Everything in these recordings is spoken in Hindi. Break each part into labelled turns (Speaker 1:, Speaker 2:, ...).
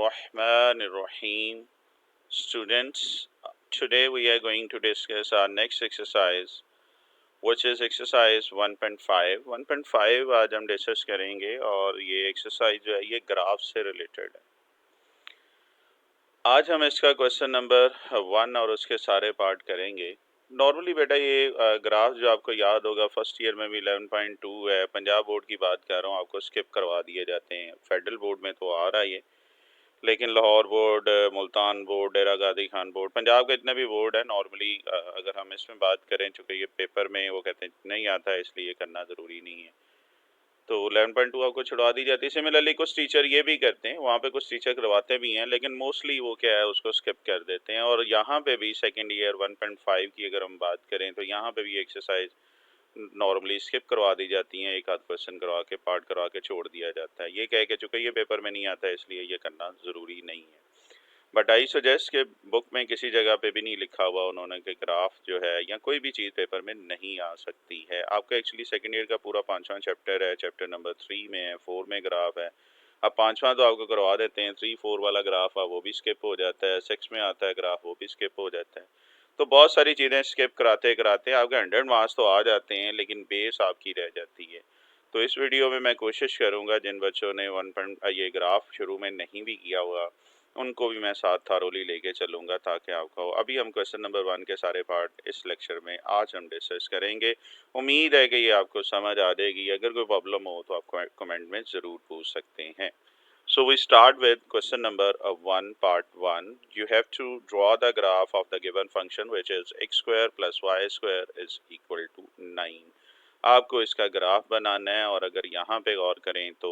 Speaker 1: Bismillahirrahmanirrahim. Students, today we are going to discuss our next exercise, which is exercise 1.5. 1.5 आज हम डिस्कस करेंगे और ये एक्सरसाइज जो है ये ग्राफ से रिलेटेड है। आज हम इसका क्वेश्चन नंबर 1 और उसके सारे पार्ट करेंगे। नॉर्मली बेटा ये ग्राफ जो आपको याद होगा फर्स्ट ईयर में भी 11.2 है। पंजाब बोर्ड की बात कर रहा हूँ, आपको स्किप करवा दिए जाते हैं। फेडरल बोर्ड में तो आ रहा है ये, लेकिन लाहौर बोर्ड, मुल्तान बोर्ड, डेरा गाजी खान बोर्ड, पंजाब के जितने भी बोर्ड है नॉर्मली अगर हम इसमें बात करें, चूँकि ये पेपर में वो कहते हैं नहीं आता है इसलिए करना ज़रूरी नहीं है, तो 11.2 आपको छुड़वा दी जाती है। सिमिलरली कुछ टीचर ये भी करते हैं, वहाँ पे कुछ टीचर करवाते भी हैं, लेकिन मोस्टली वो क्या है उसको स्किप कर देते हैं। और यहाँ पे भी सेकेंड ईयर 1.5 की अगर हम बात करें तो यहाँ पे भी एक्सरसाइज नॉर्मली स्किप करवा दी जाती हैं, एक आध क्वेश्चन करवा के पार्ट करवा के छोड़ दिया जाता है। ये कह के चूँकि ये पेपर में नहीं आता है इसलिए ये करना ज़रूरी नहीं है। बट आई सजेस्ट कि बुक में किसी जगह पे भी नहीं लिखा हुआ उन्होंने कि ग्राफ जो है या कोई भी चीज़ पेपर में नहीं आ सकती है। आपका एक्चुअली सेकेंड ईयर का पूरा 5वां चैप्टर है, चैप्टर नंबर 3 में है, 4 में ग्राफ है। अब 5वां तो आपको करवा देते हैं, 3-4 वाला ग्राफ है वो भी स्किप हो जाता है, 6 में आता है ग्राफ वो भी स्किप हो जाता है। तो बहुत सारी चीज़ें स्किप कराते कराते आपके 100 मार्क्स तो आ जाते हैं, लेकिन बेस आपकी रह जाती है। तो इस वीडियो में मैं कोशिश करूंगा जिन बच्चों ने ये ग्राफ शुरू में नहीं भी किया हुआ उनको भी मैं साथ थारोली लेके चलूंगा ताकि आपका हो। अभी हम क्वेश्चन नंबर 1 के सारे पार्ट इस लेक्चर में आज हम डिस्कस करेंगे। उम्मीद है कि ये आपको समझ आ जाएगी। अगर कोई प्रॉब्लम हो तो आप कमेंट में ज़रूर पूछ सकते हैं। So we start with question number 1, part 1. You have to draw the graph of the given function which is x square plus y square is equal to 9. आपको इसका ग्राफ बनाना है और अगर यहाँ पे गौर करें तो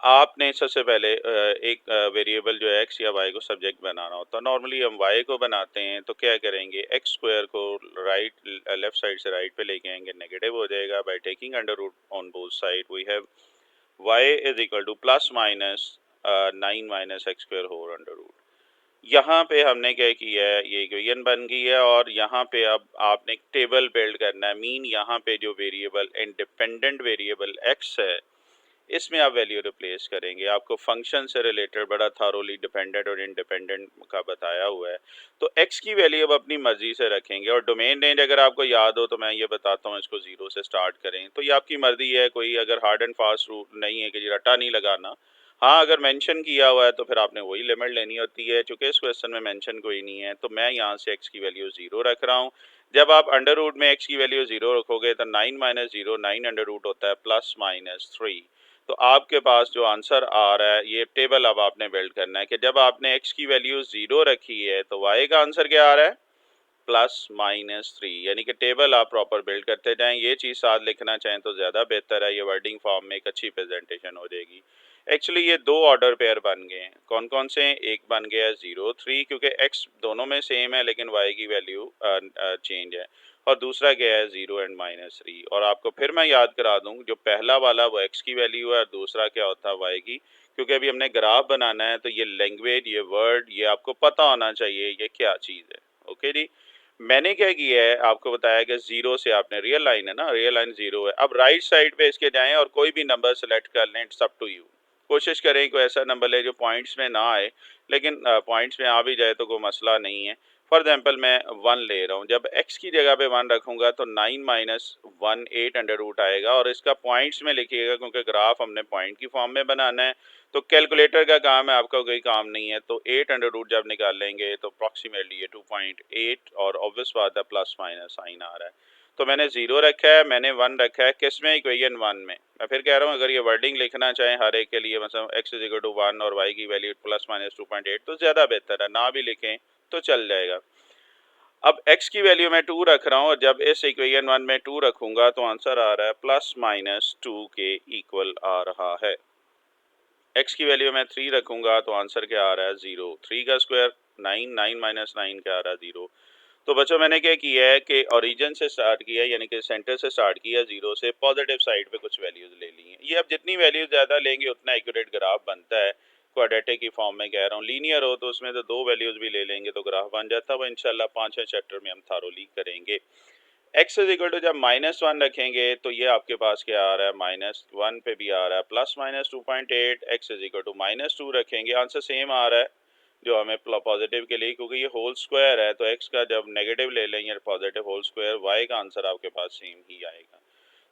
Speaker 1: आपने सबसे पहले एक वेरिएबल जो है एक्स या वाई को सब्जेक्ट बनाना होता है। नॉर्मली हम वाई को बनाते हैं तो क्या करेंगे, एक्स स्क्वायर को लेफ्ट साइड से राइट पे लेके आएंगे, नेगेटिव हो जाएगा। By taking under root on both side we have y is equal to plus minus 9 minus x square whole under root. यहाँ पे हमने क्या किया है, ये इक्वेशन बन गई है और यहाँ पे अब आपने एक टेबल बिल्ड करना है। मीन यहाँ पे जो वेरिएबल इंडिपेंडेंट वेरिएबल एक्स है इसमें आप वैल्यू रिप्लेस करेंगे। आपको फंक्शन से रिलेटेड बड़ा थारोली डिपेंडेंट और इंडिपेंडेंट का बताया हुआ है। तो x की वैल्यू अब अपनी मर्जी से रखेंगे और डोमेन रेंज अगर आपको याद हो तो मैं ये बताता हूँ, इसको 0 से स्टार्ट करें। तो ये आपकी मर्जी है, कोई अगर हार्ड एंड फास्ट रूल नहीं है कि रटा नहीं लगाना। हाँ, अगर मेंशन किया हुआ है तो फिर आपने वही लिमिट लेनी होती है। चूंकि इस क्वेश्चन में मेंशन कोई नहीं है तो मैं यहाँ से x की वैल्यू 0 रख रहा हूँ। जब आप अंडर रूट में x की वैल्यू 0 रखोगे तो 9 माइनस 0 9 अंडर रूट होता है प्लस माइनस 3। तो आपके पास जो आंसर आ रहा है, ये टेबल अब आपने बिल्ड करना है कि जब आपने x की वैल्यू 0 रखी है तो y का आंसर क्या आ रहा है, प्लस माइनस 3। यानी कि टेबल आप प्रॉपर बिल्ड करते जाएं। ये चीज़ साथ लिखना चाहें तो ज़्यादा बेहतर है, ये वर्डिंग फॉर्म में एक अच्छी प्रेजेंटेशन हो जाएगी। एक्चुअली ये दो ऑर्डर पेयर बन गए हैं। कौन कौन से हैं, एक बन गया है 0 3 क्योंकि x दोनों में सेम है लेकिन y की वैल्यू चेंज है, और दूसरा क्या है 0 एंड माइनस 3। और आपको फिर मैं याद करा दूं, जो पहला वाला वो x की वैल्यू है और दूसरा क्या होता है y की। क्योंकि अभी हमने ग्राफ बनाना है तो ये लैंग्वेज, ये वर्ड, ये आपको पता होना चाहिए ये क्या चीज़ है। ओके जी, मैंने क्या किया है आपको बताया कि 0 से आपने, रियल लाइन है ना, रियल लाइन 0 है। अब राइट साइड पे इसके जाएं और कोई भी नंबर सेलेक्ट कर लें, इट्स अप टू यू। कोशिश करें कोई ऐसा नंबर ले जो पॉइंट्स में ना आए, लेकिन पॉइंट्स में आ भी जाए तो कोई मसला नहीं है। फॉर एग्जाम्पल मैं 1 ले रहा हूँ, जब x की जगह पे 1 रखूंगा तो 9 माइनस 1 8 अंडर रूट आएगा और इसका पॉइंट्स में लिखिएगा क्योंकि ग्राफ हमने पॉइंट की फॉर्म में बनाना है। तो कैलकुलेटर का काम है, आपका कोई काम नहीं है। तो 8 अंडर रूट जब निकाल लेंगे तो अप्रॉक्सीमेटली ये 2.8 और ऑब्वियस बात है प्लस माइनस साइन आ रहा है। तो मैंने 0 रखा है, मैंने 1 रखा है, किस में, इक्वेशन 1 में। मैं फिर कह रहा हूँ अगर ये वर्डिंग लिखना चाहें हर एक के लिए, मतलब x इज इक्वल टू 1 और y की वैल्यू प्लस माइनस 2.8 तो ज़्यादा बेहतर है, ना भी लिखें तो चल जाएगा। अब x की वैल्यू मैं 2 रख रहा हूँ और जब इस इक्वेशन 1 में 2 रखूंगा तो आंसर आ रहा है प्लस माइनस 2 के इक्वल आ रहा है। x की वैल्यू मैं 3 रखूंगा तो आंसर क्या आ रहा है 0। 3 का स्क्वायर 9, 9 माइनस 9 क्या आ रहा है 0। तो बच्चों मैंने क्या किया है कि ओरिजिन से स्टार्ट किया, यानी कि सेंटर से स्टार्ट किया 0 से, पॉजिटिव साइड पे कुछ वैल्यूज ले ली हैं। ये अब जितनी वैल्यूज ज़्यादा लेंगे उतना एक्यूरेट ग्राफ बनता है। क्वाड्रेटिक की फॉर्म में कह रहा हूँ, लीनियर हो तो उसमें तो 2 वैल्यूज भी ले लेंगे तो ग्राफ बन जाता है। वो इंशाल्लाह 5वें चैप्टर में हम थारोली करेंगे। x इज इक्वल टू जब -1 रखेंगे तो ये आपके पास क्या आ रहा है, -1 पे भी आ रहा है plus minus 2.8, x is equal to -2 रखेंगे, आंसर सेम आ रहा है जो हमें पॉजिटिव के लिए, क्योंकि ये होल स्क्वायर है तो x का जब नेगेटिव ले लेंगे पॉजिटिव होल स्क्वायर, y का आंसर आपके पास सेम ही आएगा।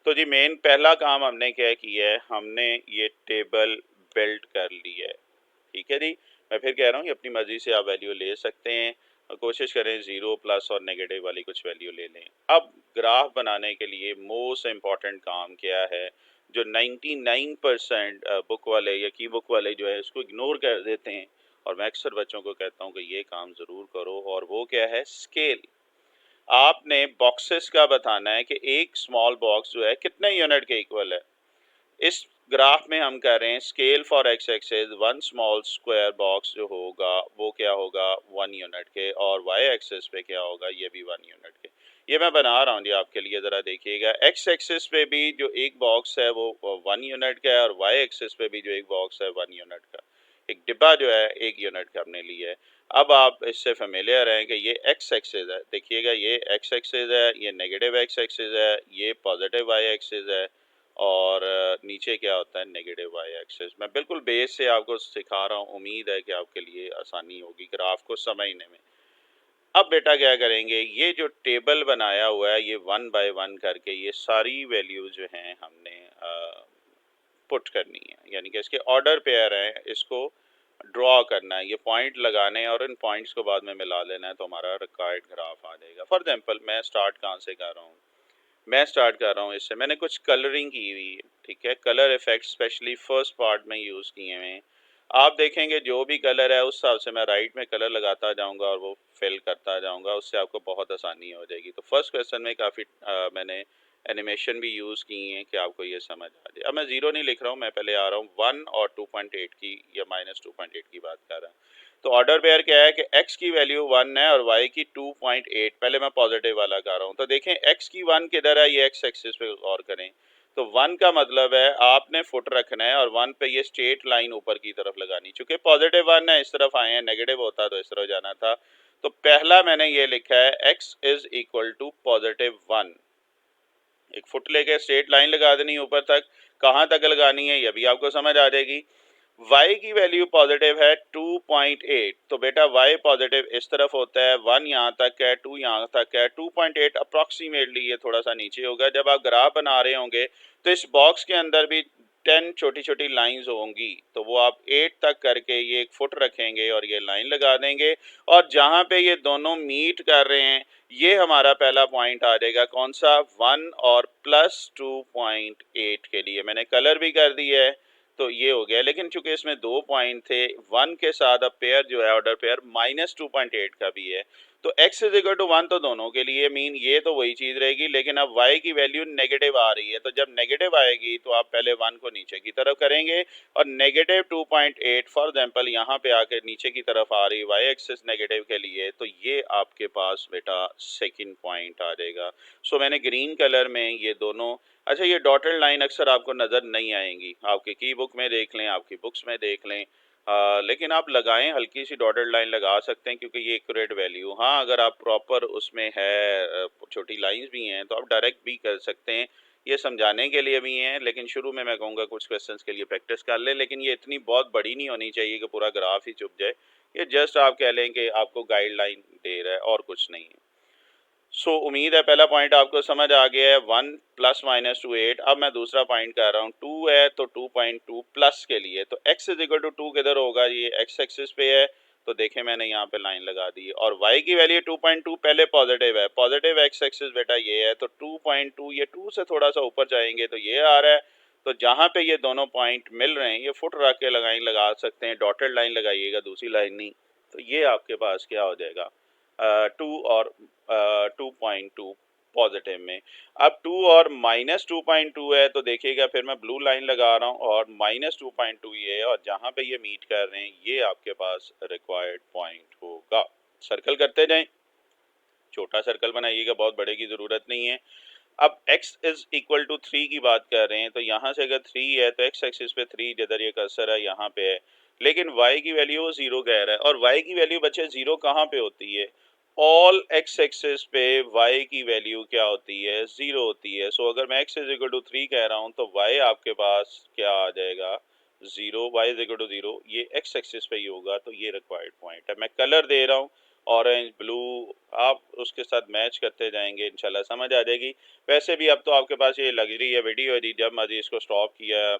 Speaker 1: तो जी मेन पहला काम हमने क्या किया है, हमने ये टेबल बिल्ड कर ली है। ठीक है जी, मैं फिर कह रहा हूँ कि अपनी मर्जी से आप वैल्यू ले सकते हैं और कोशिश करें ज़ीरो प्लस और नेगेटिव वाली कुछ वैल्यू ले लें। अब ग्राफ बनाने के लिए मोस्ट इम्पॉर्टेंट काम क्या है, जो 99% बुक वाले या की बुक वाले जो है इसको इग्नोर कर देते हैं, और मैं अक्सर बच्चों को कहता हूँ कि ये काम ज़रूर करो, और वो क्या है, स्केल। आपने बॉक्सेस का बताना है कि एक स्मॉल बॉक्स जो है कितने यूनिट के इक्वल है। इस ग्राफ में हम कह रहे हैं scale for x axis one small square box जो होगा वो क्या होगा, 1 यूनिट के, और वाई एक्सेस पे क्या होगा, ये भी 1 यूनिट के। ये मैं बना रहा हूँ जी आपके लिए, ज़रा देखिएगा। एक्स एक्सेस पे भी जो एक बॉक्स है वो 1 यूनिट का है, और वाई एक्सेस पे भी जो एक बॉक्स है 1 यूनिट का। एक डिब्बा जो है 1 यूनिट का हमने लिया है। अब आप इससे फेमिलियर हैं कि ये एक्स एक्सेस है, देखिएगा ये एक्स एक्सेस है, ये नेगेटिव एक्स एक्सेस है, ये पॉजिटिव वाई एक्सेस है, और नीचे क्या होता है, नेगेटिव वाई एक्सिस। मैं बिल्कुल बेस से आपको सिखा रहा हूँ, उम्मीद है कि आपके लिए आसानी होगी ग्राफ को समझने में। अब बेटा क्या करेंगे, ये जो टेबल बनाया हुआ है ये 1 बाय 1 करके ये सारी वैल्यू जो हैं हमने पुट करनी है, यानी कि इसके ऑर्डर पेयर हैं, इसको ड्रॉ करना है, ये पॉइंट लगाने हैं और इन पॉइंट्स को बाद में मिला लेना है, तो हमारा रिक्वायर्ड ग्राफ आ जाएगा। फॉर एग्जाम्पल मैं स्टार्ट कहाँ से कर रहा हूँ, मैं स्टार्ट कर रहा हूँ इससे, मैंने कुछ कलरिंग की हुई है। ठीक है, colour effect specially first part में यूज़ किए हुए हैं। आप देखेंगे जो भी कलर है उस हिसाब से मैं राइट में कलर लगाता जाऊंगा और वो फिल करता जाऊंगा, उससे आपको बहुत आसानी हो जाएगी। तो फर्स्ट क्वेश्चन में काफ़ी मैंने एनिमेशन भी यूज़ की हैं कि आपको ये समझ आ जाए। अब मैं ज़ीरो नहीं लिख रहा हूँ, मैं पहले आ रहा हूँ 1 और 2.8 की या -2.8 की बात कर रहा हूँ। तो ऑर्डर पेयर क्या है कि x की वैल्यू 1 है और y की 2.8, पहले मैं पॉजिटिव वाला कर रहा हूँ। तो देखें x की 1 किधर है, ये x एक्सिस पे गौर करें। तो 1 का मतलब है आपने फुट रखना है और 1 पे ये स्ट्रेट लाइन ऊपर की तरफ लगानी, चूंकि पॉजिटिव 1 है इस तरफ आए हैं, नेगेटिव होता तो इस तरफ जाना था। तो पहला मैंने ये लिखा है x इज इक्वल टू +1, एक फुट लेके स्ट्रेट लाइन लगा देनी ऊपर तक, कहाँ तक लगानी है ये भी आपको समझ आ जाएगी। y की वैल्यू पॉजिटिव है 2.8, तो बेटा y पॉजिटिव इस तरफ होता है, 1 यहाँ तक है, 2 यहाँ तक है, 2.8 अप्रॉक्सीमेटली ये थोड़ा सा नीचे होगा। जब आप ग्राफ बना रहे होंगे तो इस बॉक्स के अंदर भी 10 छोटी छोटी लाइंस होंगी, तो वो आप 8 तक करके ये एक फुट रखेंगे और ये लाइन लगा देंगे, और जहाँ पे ये दोनों मीट कर रहे हैं ये हमारा पहला पॉइंट आ जाएगा, कौन सा, 1 और +2.8 के लिए मैंने कलर भी कर दिया है, तो ये हो गया। लेकिन चूंकि इसमें 2 पॉइंट थे, 1 के साथ अब पेयर जो है ऑर्डर पेयर -2.8 का भी है, तो x इज इक्वल टू 1 तो दोनों के लिए मीन ये तो वही चीज़ रहेगी, लेकिन अब y की वैल्यू नेगेटिव आ रही है, तो जब नेगेटिव आएगी तो आप पहले 1 को नीचे की तरफ करेंगे, और -2.8 फॉर एग्जाम्पल यहाँ पे आके नीचे की तरफ आ रही y एक्सिस नेगेटिव के लिए, तो ये आपके पास बेटा सेकंड पॉइंट आ जाएगा। सो मैंने ग्रीन कलर में ये दोनों, अच्छा ये डॉटेड लाइन अक्सर आपको नज़र नहीं आएंगी, आपकी की बुक में देख लें, आपकी बुक्स में देख लें, लेकिन आप लगाएं, हल्की सी डॉटेड लाइन लगा सकते हैं क्योंकि ये एक्यूरेट वैल्यू। हाँ अगर आप प्रॉपर उसमें है छोटी लाइंस भी हैं तो आप डायरेक्ट भी कर सकते हैं, ये समझाने के लिए भी हैं, लेकिन शुरू में मैं कहूँगा कुछ क्वेश्चंस के लिए प्रैक्टिस कर लें, लेकिन ये इतनी बहुत बड़ी नहीं होनी चाहिए कि पूरा ग्राफ ही चुप जाए। ये जस्ट आप कह लें कि आपको गाइडलाइन दे रहा है और कुछ नहीं है। उम्मीद है पहला पॉइंट आपको समझ आ गया है, 1 ± 8। अब मैं दूसरा पॉइंट कर रहा हूँ, 2 है तो 2.2 प्लस के लिए, तो x इज इक्वल टू 2 किधर होगा, ये x एक्सिस पे है, तो देखें मैंने यहाँ पे लाइन लगा दी है, और y की वैल्यू 2.2 पहले पॉजिटिव है, पॉजिटिव x एक्सिस बेटा ये है, तो 2.2 ये 2 से थोड़ा सा ऊपर जाएंगे तो ये आ रहा है। तो जहाँ पे ये दोनों पॉइंट मिल रहे हैं ये फुट रख के लगा सकते हैं, डॉटेड लाइन लगाइएगा, दूसरी लाइन नहीं, तो ये आपके पास क्या हो जाएगा, 2 और 2.2 पॉजिटिव में। अब 2 और -2.2 है, तो देखिएगा फिर मैं ब्लू लाइन लगा रहा हूँ और -2.2 ये है, और जहाँ पे ये मीट कर रहे हैं ये आपके पास रिक्वायर्ड पॉइंट होगा। सर्कल करते जाएं, छोटा सर्कल बनाइएगा, बहुत बड़े की ज़रूरत नहीं है। अब x इज इक्वल टू 3 की बात कर रहे हैं, तो यहाँ से अगर 3 है तो x एक्सिस पे 3 जिधर ये कर्सर है यहाँ पे है, लेकिन y की वैल्यू 0 कह रहा है, और y की वैल्यू बच्चे 0 कहाँ पे होती है, ऑल एक्स एक्सिस पे y की वैल्यू क्या होती है, 0 होती है। सो अगर मैं x इज इक्वल टू 3 कह रहा हूँ तो y आपके पास क्या आ जाएगा, 0। y इज इक्वल टू 0, ये x एक्सिस पे ही होगा। तो ये रिक्वायर्ड पॉइंट है। मैं कलर दे रहा हूँ ऑरेंज ब्लू, आप उसके साथ मैच करते जाएंगे, इंशाल्लाह समझ आ जाएगी। वैसे भी अब तो आपके पास ये लग्जरी है, वीडियो है जी, जब मर्जी इसको स्टॉप किया,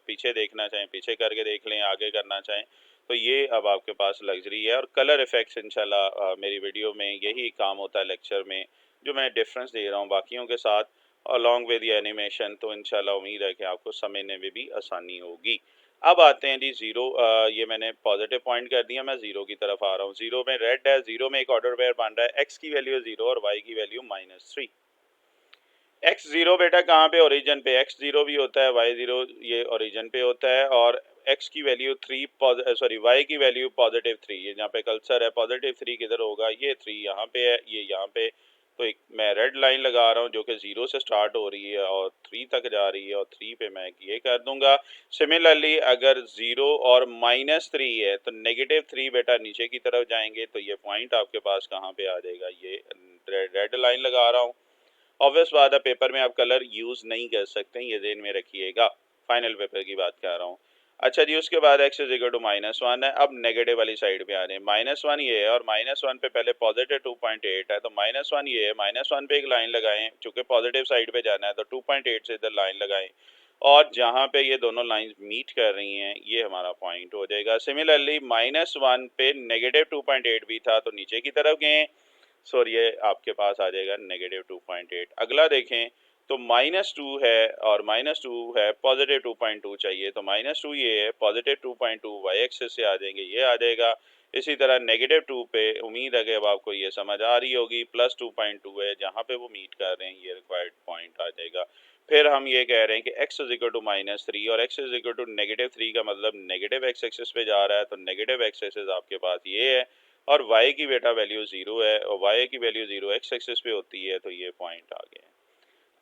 Speaker 1: पीछे देखना चाहें पीछे करके देख लें, आगे करना चाहें तो ये अब आपके पास लग्जरी है। और कलर इफ़ेक्ट्स इंशाल्लाह मेरी वीडियो में यही काम होता है, लेक्चर में जो मैं डिफरेंस दे रहा हूँ बाकियों के साथ अलॉन्ग विद एनिमेशन, तो इंशाल्लाह उम्मीद है कि आपको समझने में भी आसानी होगी। अब आते हैं जी ज़ीरो, ये मैंने पॉजिटिव पॉइंट कर दिया, मैं ज़ीरो की तरफ आ रहा हूँ। ज़ीरो में रेड है, ज़ीरो में एक ऑर्डर पेयर बन रहा है, एक्स की वैल्यू ज़ीरो और वाई की वैल्यू -3। एक्स जीरो बेटा कहाँ पे, ओरिजिन पे। एक्स जीरो भी होता है, वाई जीरो ये ओरिजिन पे होता है। और एक्स की वैल्यू थ्री, सॉरी वाई की वैल्यू +3, ये जहाँ पे कल्सर है +3 किधर होगा, ये 3 यहाँ पे है, ये यहाँ पे। तो एक मैं रेड लाइन लगा रहा हूँ जो कि 0 से स्टार्ट हो रही है और 3 तक जा रही है, और 3 पे मैं ये कर दूंगा। सिमिलरली अगर 0 और -3 है तो -3 बेटा नीचे की तरफ जाएंगे, तो ये पॉइंट आपके पास कहाँ पे आ जाएगा, ये रेड लाइन लगा रहा हूँ। ऑब्वियस बात है पेपर में आप कलर यूज़ नहीं कर सकते, ये ध्यान में रखिएगा, फाइनल पेपर की बात कर रहा हूँ। अच्छा जी, उसके बाद x इज इक्वल टू -1 है। अब नेगेटिव वाली साइड पे आ रहे हैं, -1 ये है और -1 पे पहले पॉजिटिव 2.8 है, तो -1 ये है, -1 पे एक लाइन लगाएं, चूंकि पॉजिटिव साइड पे जाना है तो 2.8 से इधर लाइन लगाएं, और जहाँ पे ये दोनों लाइंस मीट कर रही हैं ये हमारा पॉइंट हो जाएगा। सिमिलरली -1 पे -2.8 भी था तो नीचे की तरफ गए, सॉरी ये आपके पास आ जाएगा -2.8। अगला देखें तो -2 है और -2 है, +2.2 चाहिए, तो -2 ये है, +2.2 वाई एक्सिस से आ जाएंगे, ये आ जाएगा। इसी तरह -2 पे उम्मीद है कि अब आपको ये समझ आ रही होगी, +2.2 है जहाँ पे वो मीट कर रहे हैं, ये रिक्वायर्ड पॉइंट आ जाएगा। फिर हम ये कह रहे हैं कि x इज इक्वल टू -3 और x इज इक्वल टू -3 का मतलब नेगेटिव x एक्सिस पे जा रहा है, तो नेगेटिव x एक्सिस आपके पास ये है और y की बेटा वैल्यू 0 है और y की वैल्यू 0 x एक्सिस पे होती है, तो ये पॉइंट आ गए।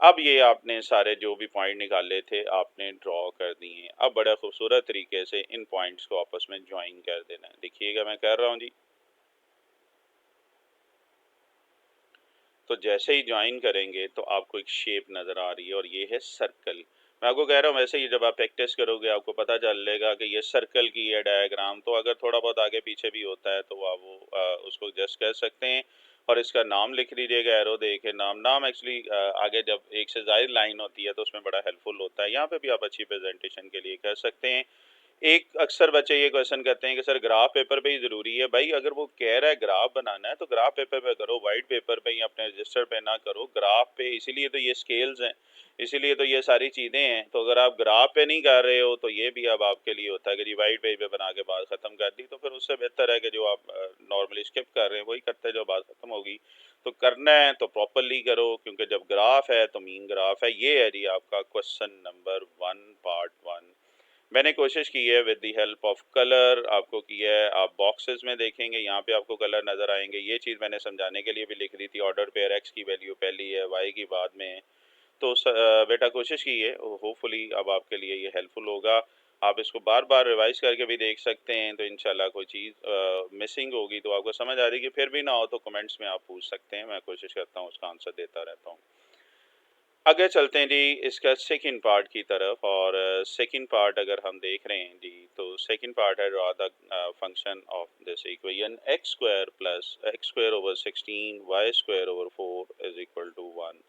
Speaker 1: अब ये आपने सारे जो भी पॉइंट निकाले थे आपने ड्रॉ कर दिए। अब बड़ा खूबसूरत तरीके से इन पॉइंट्स को आपस में ज्वाइन कर देना है। देखिएगा मैं कर रहा हूँ जी। तो जैसे ही ज्वाइन करेंगे तो आपको एक शेप नज़र आ रही है और ये है सर्कल। मैं आपको कह रहा हूँ वैसे ही जब आप प्रैक्टिस करोगे आपको पता चलेगा कि ये सर्कल की है डायग्राम, तो अगर थोड़ा बहुत आगे पीछे भी होता है तो आप वो उसको जस्ट कर सकते हैं। और इसका नाम लिख लीजिएगा, एरो दे के नाम। नाम एक्चुअली आगे जब एक से ज़्यादा लाइन होती है तो उसमें बड़ा हेल्पफुल होता है, यहाँ पे भी आप अच्छी प्रेजेंटेशन के लिए कर सकते हैं। एक अक्सर बच्चे ये क्वेश्चन करते हैं कि सर ग्राफ पेपर पे ही ज़रूरी है। भाई अगर वो कह रहा है ग्राफ बनाना है तो ग्राफ पेपर पे करो, वाइट पेपर पे या अपने रजिस्टर पे ना करो, ग्राफ पे। इसीलिए तो ये स्केल्स हैं, इसीलिए तो ये सारी चीज़ें हैं। तो अगर आप ग्राफ पे नहीं कर रहे हो तो ये भी अब आपके लिए होता है कि जी वाइट पेज पे बना के बात ख़त्म कर दी, तो फिर उससे बेहतर है कि जो आप नॉर्मली स्किप कर रहे हैं वही करते हैं, जो बात ख़त्म होगी। तो करना है तो प्रॉपरली करो, क्योंकि जब ग्राफ है तो मीन ग्राफ है। ये है जी आपका क्वेश्चन नंबर 1 पार्ट 1। मैंने कोशिश की है with the help of colour, आपको किया है। आप बॉक्सेस में देखेंगे यहाँ पे आपको कलर नज़र आएंगे। ये चीज़ मैंने समझाने के लिए भी लिख दी थी, ऑर्डर पेयर एक्स की वैल्यू पहली है वाई की बाद में है। तो बेटा कोशिश की है, होपफुली अब आपके लिए ये हेल्पफुल होगा। आप इसको बार बार रिवाइज करके भी देख सकते हैं, तो इंशाल्लाह कोई चीज़ मिसिंग होगी तो आपको समझ आ जाएगी। फिर भी ना हो तो कमेंट्स में आप पूछ सकते हैं, मैं कोशिश करता हूँ उसका आंसर देता रहता हूँ। आगे चलते हैं जी इसका सेकंड पार्ट की तरफ। और सेकंड पार्ट अगर हम देख रहे हैं जी, तो सेकंड पार्ट है draw the function of this equation x square plus x square over 16 y square over 4 is equal to 1।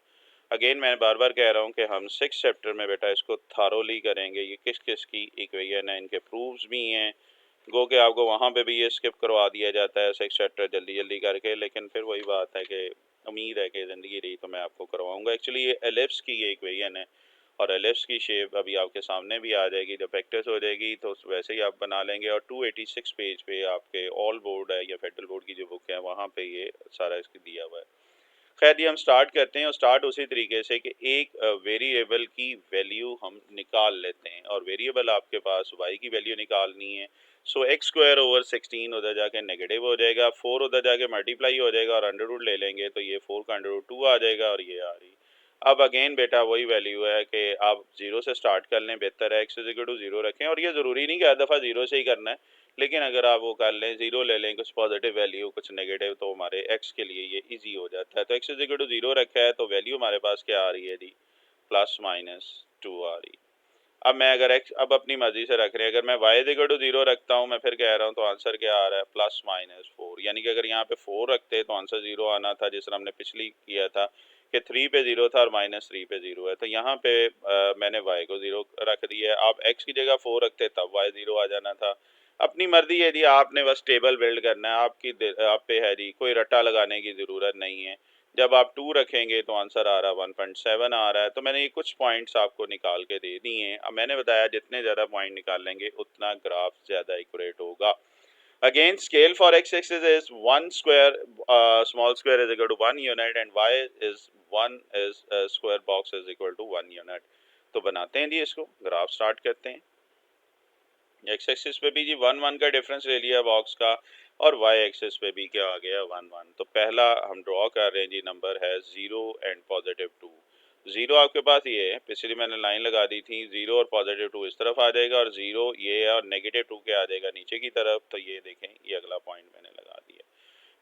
Speaker 1: Again मैं बार बार कह रहा हूँ कि हम 6 चैप्टर में बेटा इसको थारोली करेंगे। ये किस किस की इक्वेशन है, इनके प्रूफ्स भी हैं। गो के आपको वहाँ पे भी ये स्किप करवा दिया जाता है 6 चैप्टर जल्दी जल्दी करके, लेकिन फिर वही बात है कि उम्मीद है कि ज़िंदगी रही तो मैं आपको करवाऊंगा। एक्चुअली ये एलिप्स की ये इक्वेशन है और एलिप्स की शेप अभी आपके सामने भी आ जाएगी, जब प्रैक्टिस हो जाएगी तो वैसे ही आप बना लेंगे। और 286 पेज पे आपके ऑल बोर्ड है या फेडरल बोर्ड की जो बुक है वहाँ पे ये सारा इसकी दिया हुआ है। खैर ये हम स्टार्ट करते हैं और स्टार्ट उसी तरीके से कि एक वेरिएबल की वैल्यू हम निकाल लेते हैं और वेरिएबल आपके पास y की वैल्यू निकालनी है। सो एक्स स्क्वायर ओवर 16 उधर जाके नेगेटिव हो जाएगा, 4 उधर जाके मल्टीप्लाई हो जाएगा और अंडर रूट ले लेंगे तो ये 4 का अंडर रूट 2 आ जाएगा और ये आ रही। अब अगेन बेटा वही वैल्यू है कि आप जीरो से स्टार्ट कर लें, बेहतर है, x is equal to zero रखें। और ये ज़रूरी नहीं कि हर दफ़ा जीरो से ही करना है, लेकिन अगर आप वो कर लें, जीरो ले लें, कुछ पॉजिटिव वैल्यू कुछ नेगेटिव, तो हमारे एक्स के लिए ये इजी हो जाता है। तो x is equal to zero रखा है तो वैल्यू हमारे पास क्या आ रही है जी, प्लस माइनस टू आ रही है। अब मैं अगर एक्स अब अपनी मर्जी से रख रहे हैं, अगर मैं वाई इक्वल टू जीरो रखता हूँ, मैं फिर कह रहा हूँ, तो आंसर क्या आ रहा है, प्लस माइनस फोर। यानी कि अगर यहाँ पे फोर रखते तो आंसर जीरो आना था, जिस तरह हमने पिछली किया था कि थ्री पे जीरो था और माइनस थ्री पे जीरो है। तो यहाँ पे मैंने वाई को जीरो रख दिया है। आप एक्स की जगह फोर रखते तब वाई जीरो आ जाना था। अपनी मर्जी है जी, आपने बस टेबल बिल्ड करना है, आपकी आप पे है जी, कोई रट्टा लगाने की ज़रूरत नहीं है। जब आप टू रखेंगे तो आंसर आ रहा है 1.7 आ रहा है। तो मैंने ये कुछ पॉइंट्स आपको निकाल के दे दिए हैं। अब मैंने बताया जितने ज़्यादा पॉइंट निकाल लेंगे उतना ग्राफ ज़्यादा एक्यूरेट होगा। Again, scale for x-axis is 1 square, small square is equal to 1 unit and y is 1 is square box is equal to 1 unit। तो बनाते हैं जी, इसको ग्राफ स्टार्ट करते हैं। एक्स एक्सिस पे भी जी 1 1 का डिफरेंस ले लिया बॉक्स का, और वाई एक्सिस पे भी क्या आ गया 1 1। तो पहला हम ड्रॉ कर रहे हैं जी, नंबर है 0 एंड पॉजिटिव 2। जीरो आपके पास ये है, पिछली मैंने लाइन लगा दी थी, जीरो और पॉजिटिव टू इस तरफ आ जाएगा और जीरो ये है और नेगेटिव टू क्या आ जाएगा नीचे की तरफ। तो ये देखें, ये अगला पॉइंट मैंने लगा दिया।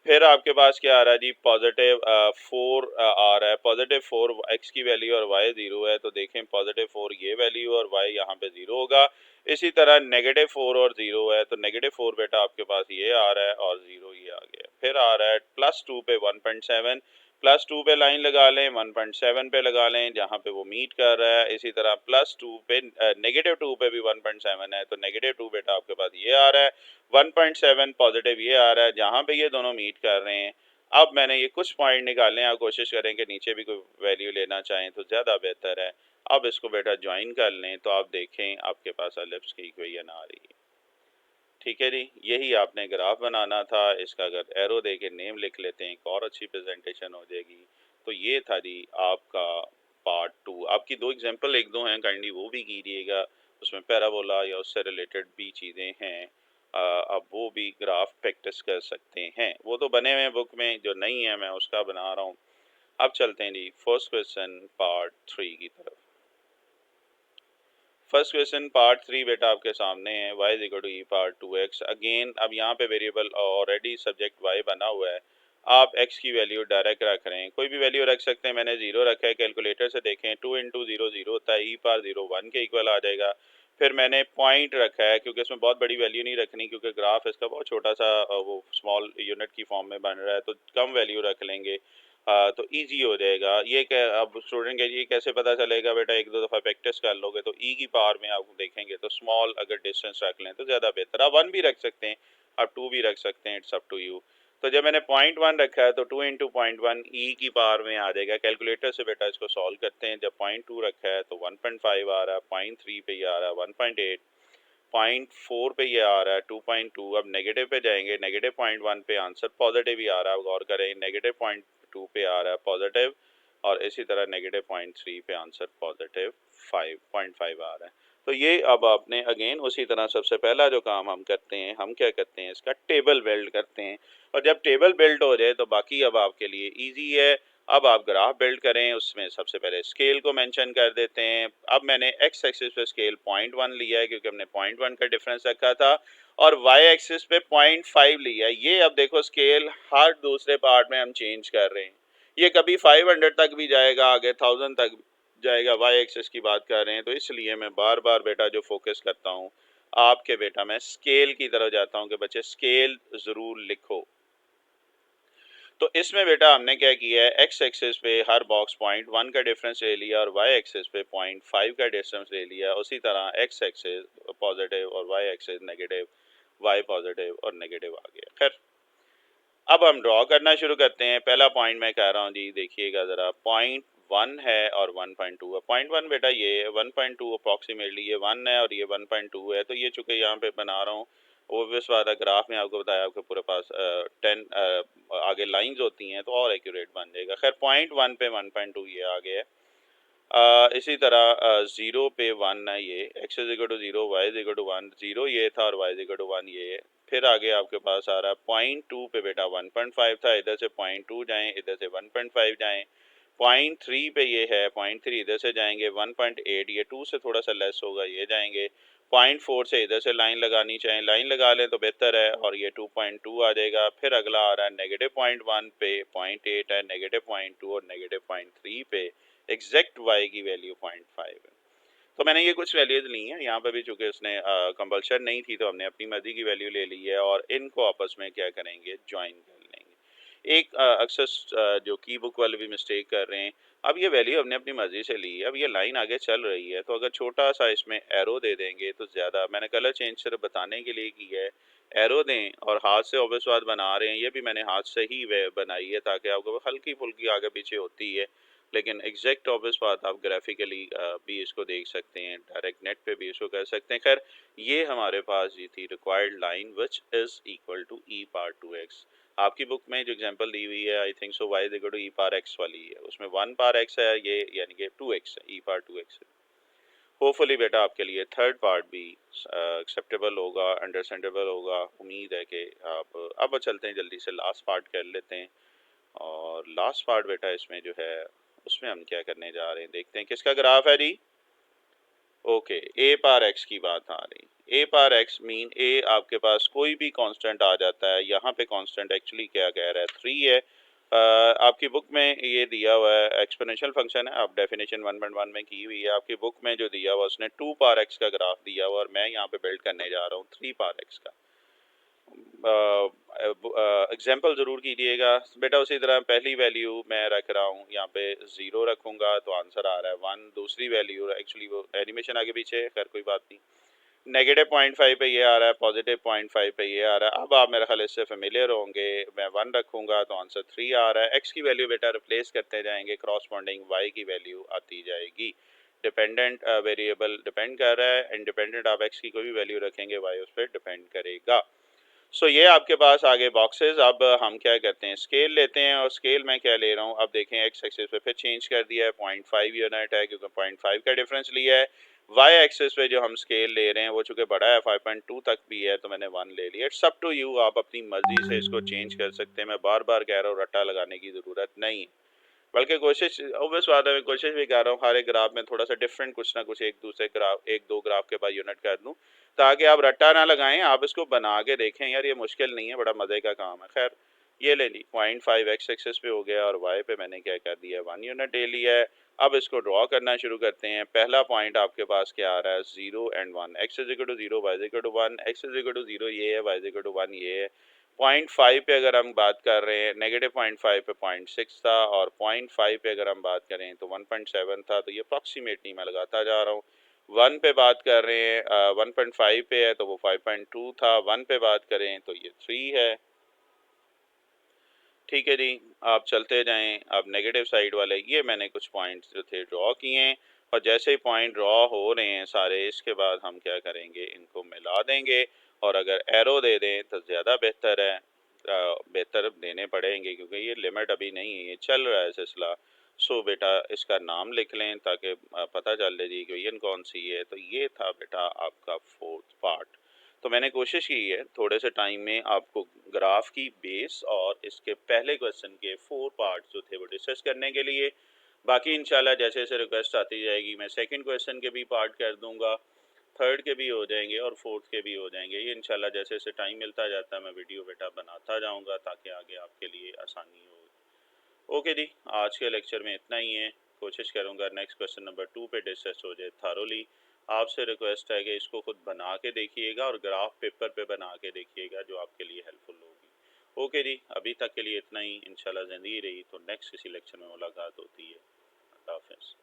Speaker 1: फिर आपके पास क्या आ रहा है जी, पॉजिटिव फोर आ रहा है। पॉजिटिव फोर एक्स की वैल्यू और वाई जीरो है, तो देखें पॉजिटिव फोर ये वैल्यू और वाई यहाँ पे जीरो होगा। इसी तरह नेगेटिव फोर और जीरो है, तो नेगेटिव फोर बेटा आपके पास ये आ रहा है और जीरो ये आ गया। फिर आ रहा है प्लस टू पे 1.7, प्लस टू पे लाइन लगा लें, 1.7 पे लगा लें जहाँ पे वो मीट कर रहा है। इसी तरह प्लस टू पे नेगेटिव टू पे भी 1.7 है, तो नेगेटिव टू बेटा आपके पास ये आ रहा है। 1.7 पॉजिटिव ये आ रहा है जहाँ पे ये दोनों मीट कर रहे हैं। अब मैंने ये कुछ पॉइंट निकाले हैं, आप कोशिश करें कि नीचे भी कोई वैल्यू लेना चाहें तो ज़्यादा बेहतर है। अब इसको बेटा ज्वाइन कर लें तो आप देखें आपके पास एलिप्स की इक्वेशन आ रही है। ठीक है जी, यही आपने ग्राफ बनाना था। इसका अगर एरो दे के नेम लिख लेते हैं, एक और अच्छी प्रेजेंटेशन हो जाएगी। तो ये था जी आपका पार्ट टू। आपकी दो एग्जांपल एक दो हैं, काइंडली वो भी कीजिएगा, उसमें पैराबोला या उससे रिलेटेड भी चीज़ें हैं। अब वो भी ग्राफ प्रैक्टिस कर सकते हैं, वो तो बने हुए हैं बुक में, जो नहीं है मैं उसका बना रहा हूँ। अब चलते हैं जी फर्स्ट क्वेश्चन पार्ट थ्री की तरफ। फर्स्ट क्वेश्चन पार्ट थ्री बेटा आपके सामने है, y is equal to e power two x. Again अब यहाँ पे वेरिएबल ऑलरेडी सब्जेक्ट y बना हुआ है, आप x की वैल्यू डायरेक्ट रख रहे हैं, कोई भी वैल्यू रख सकते हैं। मैंने जीरो रखा है, कैलकुलेटर से देखें, टू इंटू जीरो जीरो होता है, ई पावर जीरो वन के इक्वल आ जाएगा। फिर मैंने पॉइंट रखा है, क्योंकि इसमें बहुत बड़ी वैल्यू नहीं रखनी, क्योंकि ग्राफ इसका बहुत छोटा सा वो स्मॉल यूनिट की फॉर्म में बन रहा है, तो कम वैल्यू रख लेंगे। तो इजी हो जाएगा। ये क्या, अब स्टूडेंट के लिए कैसे पता चलेगा बेटा, एक दो दफ़ा प्रैक्टिस कर लोगे तो ई की पावर में आप देखेंगे तो स्मॉल अगर डिस्टेंस रख लें तो ज़्यादा बेहतर। आप वन भी रख सकते हैं, आप टू भी रख सकते हैं, इट्स अप टू यू। तो जब मैंने पॉइंट वन रखा है तो टू इंटू पॉइंट वन ई की पावर में आ जाएगा। कैलकुलेटर से बेटा इसको सॉल्व करते हैं। जब पॉइंट टू रखा है तो 1.5 आ रहा है, पॉइंट थ्री पे ये आ रहा है 1.8, पॉइंट फोर पे ये आ रहा है 2.2। अब नेगेटिव पे जाएंगे, नेगेटिव पॉइंट वन पे आंसर पॉजिटिव ही आ रहा है, गौर करें, नेगेटिव पॉइंट टू पे आ रहा है पॉजिटिव, और इसी तरह नेगेटिव पॉइंट थ्री पे आंसर पॉजिटिव 5.5 आ रहा है। तो ये अब आपने अगेन उसी तरह सबसे पहला जो काम हम करते हैं, हम क्या करते हैं, इसका टेबल बिल्ड करते हैं। और जब टेबल बिल्ड हो जाए तो बाकी अब आपके लिए ईजी है। अब आप ग्राफ बिल्ड करें, उसमें सबसे पहले स्केल को मेंशन कर देते हैं। अब मैंने एक्स एक्सिस पे स्केल 0.1 लिया है, क्योंकि हमने 0.1 का डिफरेंस रखा था, और वाई एक्सिस पे 0.5 लिया है। ये अब देखो स्केल हर दूसरे पार्ट में हम चेंज कर रहे हैं, ये कभी 500 तक भी जाएगा, आगे 1000 तक जाएगा। वाई एक्सिस की बात कर रहे हैं, तो इसलिए मैं बार बार बेटा जो फोकस करता हूँ आपके, बेटा मैं स्केल की तरफ जाता हूँ कि बच्चे स्केल ज़रूर लिखो। तो इसमें बेटा हमने क्या किया है, एक्स एक्सिस पे हर बॉक्स 0.1 का डिफरेंस ले लिया और वाई एक्सिस पे 0.5 का डिफरेंस ले लिया। उसी तरह एक्स एक्सिस पॉजिटिव और y axis negative, y positive और नेगेटिव आ गया। खैर अब हम ड्रॉ करना शुरू करते हैं। पहला पॉइंट मैं कह रहा हूँ जी, देखिएगा ज़रा, पॉइंट वन है और 1.2 है। पॉइंट वन बेटा ये है, 1.2 अप्रॉक्सीमेटली ये वन है और ये 1.2 है। तो ये चूँकि यहाँ पे बना रहा हूँ, ओबियस बात है, ग्राफ में आपको बताया आपके पूरे पास 10 आगे लाइंस होती हैं तो और एक्यूरेट बन जाएगा। खैर पॉइंट वन पे 1.2 ये आ गया है। इसी तरह ज़ीरो पे वन है, ये x is equal to zero, y is equal to one, zero ये था और y is equal to one ये है। फिर आगे आपके पास आ रहा है पॉइंट टू पे बेटा 1.5 था, इधर से 0.2 जाएँ, इधर से 1.5 जाएँ। 0.3 पे ये है, 0.3 इधर से जाएंगे, 1.8 ये 2 से थोड़ा सा लेस होगा, ये जाएंगे, 0.4 से इधर से लाइन लगानी चाहिए, लाइन लगा लें तो बेहतर है, और ये 2.2 आ जाएगा। फिर अगला आ रहा है -0.1 पे, 0.8 है, -0.2 और -0.3 पे एग्जैक्ट y की वैल्यू 0.5 है। तो मैंने ये कुछ वैल्यूज ली हैं यहाँ पे भी, चूंकि उसने कंपल्शन नहीं थी तो हमने अपनी मर्जी की वैल्यू ले ली है, और इनको आपस में क्या करेंगे, ज्वाइन कर लेंगे। एक अक्सर जो की बुक वाले भी मिस्टेक कर रहे हैं, अब ये वैल्यू हमने अपनी मर्जी से ली है, अब ये लाइन आगे चल रही है, तो अगर छोटा सा इसमें एरो दे देंगे तो ज़्यादा, मैंने कलर चेंज सिर्फ बताने के लिए की है, एरो दें और हाथ से ऑब्वियस बात बना रहे हैं, ये भी मैंने हाथ से ही वे बनाई है ताकि आपको हल्की फुल्की आगे पीछे होती है, लेकिन एग्जैक्ट ऑब्वियस बात आप ग्राफिकली भी इसको देख सकते हैं, डायरेक्ट नेट पे भी इसको कर सकते हैं। खैर ये हमारे पास ये थी required line which is equal to e power 2x। आपकी बुक में जो एग्जांपल दी हुई है I think so y is equal to e power x वाली है, उसमें 1 पावर x है, ये यानी कि 2x है, ई पावर 2x है। होपफुली बेटा आपके लिए थर्ड पार्ट भी एक्सेप्टेबल होगा, अंडरस्टैंडेबल होगा। उम्मीद है कि आप अब चलते हैं जल्दी से लास्ट पार्ट कर लेते हैं। और लास्ट पार्ट बेटा इसमें जो है उसमें हम क्या करने जा रहे हैं, देखते हैं किसका ग्राफ है जी। ओके, ए पार एक्स की बात आ रही। ए पार एक्स मीन ए आपके पास कोई भी कांस्टेंट आ जाता है, यहाँ पे कांस्टेंट एक्चुअली क्या कह रहा है, 3 है। आपकी बुक में ये दिया हुआ है एक्सपोनेंशियल फंक्शन है, आप डेफिनेशन 1.1 में की हुई है। आपकी बुक में जो दिया हुआ उसने 2 पार एक्स का ग्राफ दिया हुआ, और मैं यहाँ पे बिल्ड करने जा रहा हूँ 3 पार एक्स का। एग्जाम्पल ज़रूर कीजिएगा बेटा। उसी तरह पहली वैल्यू मैं रख रहा हूँ यहाँ पे 0 रखूँगा तो आंसर आ रहा है 1। दूसरी वैल्यू एक्चुअली वो एनिमेशन आगे पीछे है, खैर कोई बात नहीं। -0.5 पे ये आ रहा है, +0.5 पे ये आ रहा है। अब आप मेरे ख्याल इससे फेमिलियर होंगे, मैं 1 रखूँगा तो आंसर 3 आ रहा है। एक्स की वैल्यू बेटा रिप्लेस करते जाएंगे, करॉस्पॉन्डिंग वाई की वैल्यू आती जाएगी। डिपेंडेंट वेरिएबल डिपेंड कर रहा है, इंडिपेंडेंट आप एक्स की कोई भी वैल्यू रखेंगे वाई उस पर डिपेंड करेगा। सो ये आपके पास आगे बॉक्सेस। अब हम क्या करते हैं, स्केल लेते हैं, और स्केल मैं क्या ले रहा हूँ, अब देखें एक्स एक्सिस पे फिर चेंज कर दिया है, 0.5 यूनिट है क्योंकि 0.5 का डिफरेंस लिया है। वाई एक्सिस पे जो हम स्केल ले रहे हैं वो चूंकि बड़ा है, 5.2 तक भी है, तो मैंने 1 ले लिया। इट्स अप टू यू, आप अपनी मर्जी से इसको चेंज कर सकते हैं। मैं बार बार कह रहा हूँ रट्टा लगाने की ज़रूरत नहीं है, बल्कि कोशिश ऑब्वियस बात है, मैं कोशिश भी कर रहा हूँ हर एक ग्राफ में थोड़ा सा डिफरेंट कुछ ना कुछ एक दूसरे ग्राफ, एक दो ग्राफ के बाद यूनिट कर दूँ, ताकि आप रट्टा ना लगाएं, आप इसको बना के देखें। यार ये मुश्किल नहीं है, बड़ा मज़े का काम है। खैर ये ले ली, 0.5 एक्स एक्सिस पे हो गया, और वाई पे मैंने क्या कर दिया है, 1 यूनिट ले लिया है। अब इसको ड्रॉ करना शुरू करते हैं। पहला पॉइंट आपके पास क्या आ रहा है, 0 and 1। X is equal to 0, y is equal to 1। X is equal to 0 ये है, वाई इज इक्वल टू 1 ये है। 0.5 पे अगर हम बात कर रहे हैं, -0.5 पे 0.6 था, और 0.5 पे अगर हम बात करें तो 1.7 था, तो ये अप्रॉक्सीमेटली मैं लगाता जा रहा हूँ। 1 पे बात कर रहे हैं, 1.5 पे है तो वो 5.2 था। 1 पे बात करें तो ये 3 है। ठीक है जी, आप चलते जाएं। अब नेगेटिव साइड वाले ये मैंने कुछ पॉइंट्स जो थे ड्रॉ किए हैं, और जैसे ही पॉइंट ड्रॉ हो रहे हैं सारे, इसके बाद हम क्या करेंगे, इनको मिला देंगे, और अगर एरो दे दें तो ज़्यादा बेहतर है। बेहतर देने पड़ेंगे क्योंकि ये लिमिट अभी नहीं है, ये चल रहा है सिलसिला। सो बेटा इसका नाम लिख लें ताकि पता चल जाए जी कि ये कौन सी है। तो ये था बेटा आपका फोर्थ पार्ट। तो मैंने कोशिश की है थोड़े से टाइम में आपको ग्राफ की बेस और इसके पहले क्वेश्चन के 4 पार्ट्स जो थे वो डिस्कस करने के लिए। बाकी इंशाल्लाह जैसे जैसे रिक्वेस्ट आती जाएगी मैं सेकंड क्वेश्चन के भी पार्ट कर दूंगा, थर्ड के भी हो जाएंगे और फोर्थ के भी हो जाएंगे। ये इंशाल्लाह जैसे जैसे टाइम मिलता जाता है मैं वीडियो बेटा बनाता जाऊंगा ताकि आगे आपके लिए आसानी हो। ओके जी, आज के लेक्चर में इतना ही है। कोशिश करूंगा नेक्स्ट क्वेश्चन नंबर 2 पे डिस्कस हो जाए थारोली। आपसे रिक्वेस्ट है कि इसको खुद बना के देखिएगा और ग्राफ पेपर पे बना के देखिएगा, जो आपके लिए हेल्पफुल होगी। ओके जी, अभी तक के लिए इतना ही। इंशाल्लाह ज़िंदगी रही तो नेक्स्ट किसी लेक्चर में मुलाकात होती है। अल्लाह हाफ़िज़।